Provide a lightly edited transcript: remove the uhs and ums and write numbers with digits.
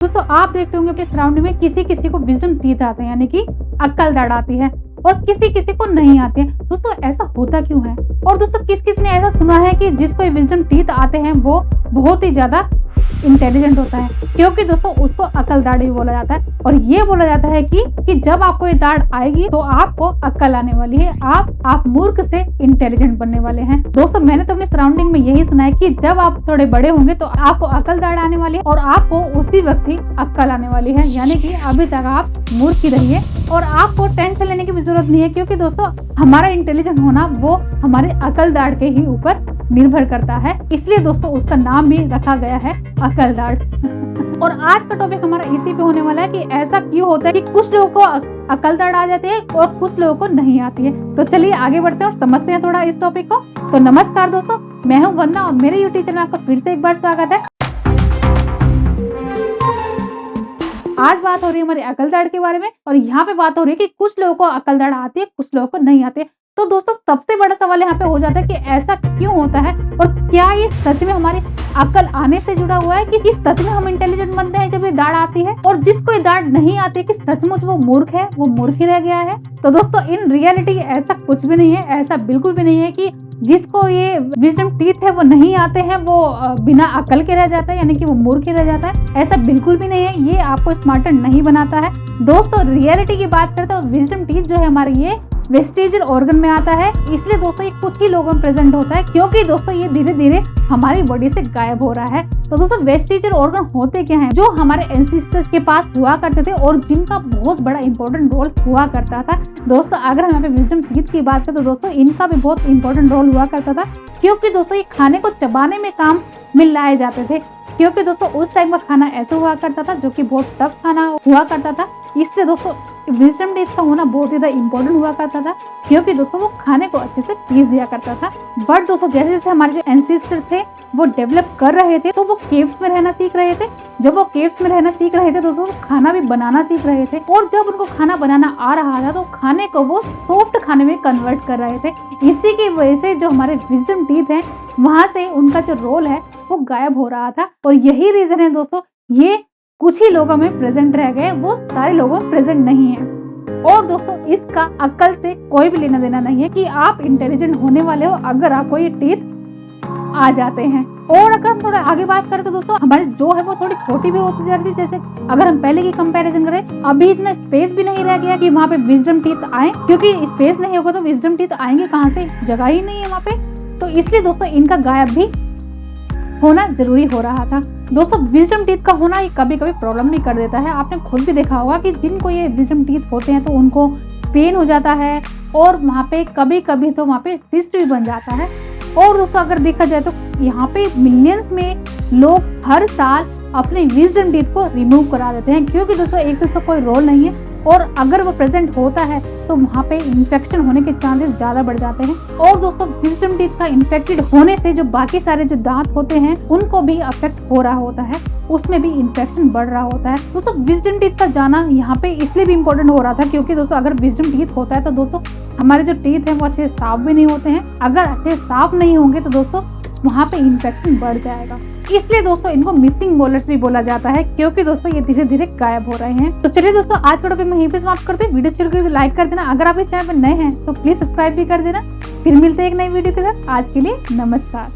दोस्तों आप देखते होंगे अपने सराउंडिंग में किसी किसी को विजडम टीथ आते हैं, यानी कि अक्ल दाढ़ आती है, और किसी किसी को नहीं आते हैं। दोस्तों ऐसा होता क्यों है? और दोस्तों किस किस ने ऐसा सुना है कि जिसको विजडम टीथ आते हैं वो बहुत ही ज्यादा इंटेलिजेंट होता है? क्योंकि दोस्तों उसको अकल दाढ़ भी बोला जाता है, और ये बोला जाता है कि जब आपको ये दाढ़ आएगी तो आपको अकल आने वाली है, आप मूर्ख से इंटेलिजेंट बनने वाले हैं। दोस्तों मैंने तो अपने सराउंडिंग में यही सुना है कि जब आप थोड़े बड़े होंगे तो आपको अकल दाढ़ आने वाली है और आपको उसी वक्त ही अक्ल आने वाली है, यानी कि अभी तक आप मूर्ख ही रहिए और आपको टेंशन लेने की भी जरूरत नहीं है, क्योंकि दोस्तों हमारा इंटेलिजेंट होना वो हमारे अकल दाढ़ के ही ऊपर निर्भर करता है। इसलिए दोस्तों उसका नाम भी रखा गया है अकल दाढ़। और आज का टॉपिक हमारा इसी पे होने वाला है कि ऐसा क्यों होता है कि कुछ लोगों को अकल दाढ़ आ जाती है और कुछ लोगों को नहीं आती है। तो चलिए आगे बढ़ते हैं और समझते हैं थोड़ा इस टॉपिक को। तो नमस्कार दोस्तों, मैं हूं वंदना और मेरे यूट्यूब चैनल में आपका फिर से एक बार स्वागत है। आज बात हो रही है हमारी अकल दाढ़ के बारे में, और यहाँ पे बात हो रही है कि कुछ लोगों को अकल दाढ़ आती है, कुछ लोगों को नहीं आती है। तो दोस्तों सबसे बड़ा सवाल यहाँ पे हो जाता है कि ऐसा क्यों होता है, और क्या ये सच में हमारी अकल आने से जुड़ा हुआ है कि सच में हम इंटेलिजेंट बनते हैं जब ये दाढ़ आती है, और जिसको ये दाढ़ नहीं आती कि सचमुच वो मूर्ख है, वो मूर्ख ही रह गया है। तो दोस्तों इन रियलिटी ऐसा कुछ भी नहीं है, ऐसा बिल्कुल भी नहीं है कि जिसको ये विजडम टीथ है वो नहीं आते हैं वो बिना अकल के रह जाता है, यानी कि वो मूर्ख ही रह जाता है। ऐसा बिल्कुल भी नहीं है, ये आपको स्मार्टर नहीं बनाता है। दोस्तों रियलिटी की बात करते हैं तो विजडम टीथ जो है हमारे ये वेस्टिजियल ऑर्गन में आता है, इसलिए दोस्तों ये कुछ ही लोगों में प्रेजेंट होता है, क्योंकि दोस्तों ये धीरे धीरे हमारी बॉडी से गायब हो रहा है। तो दोस्तों वेस्टिजियल ऑर्गन होते क्या हैं, जो हमारे एंसेस्टर्स के पास हुआ करते थे और जिनका बहुत बड़ा इंपॉर्टेंट रोल हुआ करता था। दोस्तों अगर हम यहाँ पे विजडम टीथ की बात करें तो दोस्तों इनका भी बहुत इंपॉर्टेंट रोल हुआ करता था, क्योंकि दोस्तों ये खाने को चबाने में काम में लाए जाते थे। क्योंकि दोस्तों उस टाइम का खाना ऐसा हुआ करता था जो कि बहुत टफ खाना हुआ करता था, इसलिए दोस्तों विजडम टीथ का होना बहुत ज्यादा इंपॉर्टेंट हुआ करता था, क्योंकि दोस्तों वो खाने को अच्छे से पीस दिया करता था। बट दोस्तों जैसे जैसे हमारे जो एंसेस्टर्स थे वो डेवलप कर रहे थे, तो वो केव्स में रहना सीख रहे थे। जब वो केव्स में रहना सीख रहे थे दोस्तों वो खाना भी बनाना सीख रहे थे, और जब उनको खाना बनाना आ रहा था तो खाने को वो सॉफ्ट खाने में कन्वर्ट कर रहे थे। इसी की वजह से जो हमारे विजडम टीथ है वहां से उनका जो रोल है वो गायब हो रहा था, और यही रीजन है दोस्तों ये कुछ ही लोगों में प्रेजेंट रह गए, वो सारे लोगों में प्रेजेंट नहीं है। और दोस्तों इसका अक्ल से कोई भी लेना देना नहीं है कि आप इंटेलिजेंट होने वाले हो अगर आपको ये टीथ आ जाते हैं। और अगर हम थोड़ा आगे बात करें तो दोस्तों हमारी जो है वो थोड़ी छोटी भी होती जा रही है। जैसे अगर हम पहले की कंपैरिजन करें, अभी इतना स्पेस भी नहीं रह गया कि वहाँ पे विजडम टीथ आए, क्योंकि स्पेस नहीं होगा तो विजडम टीथ आएंगे कहाँ से, जगह ही नहीं है वहाँ पे। तो इसलिए दोस्तों इनका गायब भी होना जरूरी हो रहा था। दोस्तों विजडम टीथ का होना ये कभी कभी प्रॉब्लम भी कर देता है। आपने खुद भी देखा होगा कि जिनको ये विजडम टीथ होते हैं तो उनको पेन हो जाता है, और वहाँ पे कभी कभी तो वहाँ पे सिस्ट भी बन जाता है। और दोस्तों अगर देखा जाए तो यहाँ पे मिलियंस में लोग हर साल अपने विजडम टीथ को रिमूव करा देते हैं, क्योंकि दोस्तों एक तो इसका कोई रोल नहीं है, और अगर वो प्रेजेंट होता है तो वहाँ पे इन्फेक्शन होने के चांसेस ज़्यादा बढ़ जाते हैं। और दोस्तों विजडम टीथ का इन्फेक्टेड होने से जो बाकी सारे जो दांत होते हैं उनको भी अफेक्ट हो रहा होता है, उसमें भी इन्फेक्शन बढ़ रहा होता है। दोस्तों विजडम टीथ का जाना यहाँ पे इसलिए भी इम्पोर्टेंट हो रहा था, क्योंकि दोस्तों अगर विजडम टीथ होता है तो दोस्तों हमारे जो टीथ हैं वो अच्छे साफ भी नहीं होते हैं। अगर अच्छे साफ नहीं होंगे तो दोस्तों वहाँ पे इन्फेक्शन बढ़ जाएगा। इसलिए दोस्तों इनको मिसिंग मोलर्स भी बोला जाता है, क्योंकि दोस्तों ये धीरे धीरे गायब हो रहे हैं। तो चलिए दोस्तों आज का टॉपिक मैं यहीं पे समाप्त करते हैं। वीडियो अच्छी लगी तो लाइक कर देना, अगर आप इस चैनल पर नए हैं तो प्लीज सब्सक्राइब भी कर देना। फिर मिलते हैं एक नई वीडियो के साथ। आज के लिए नमस्कार।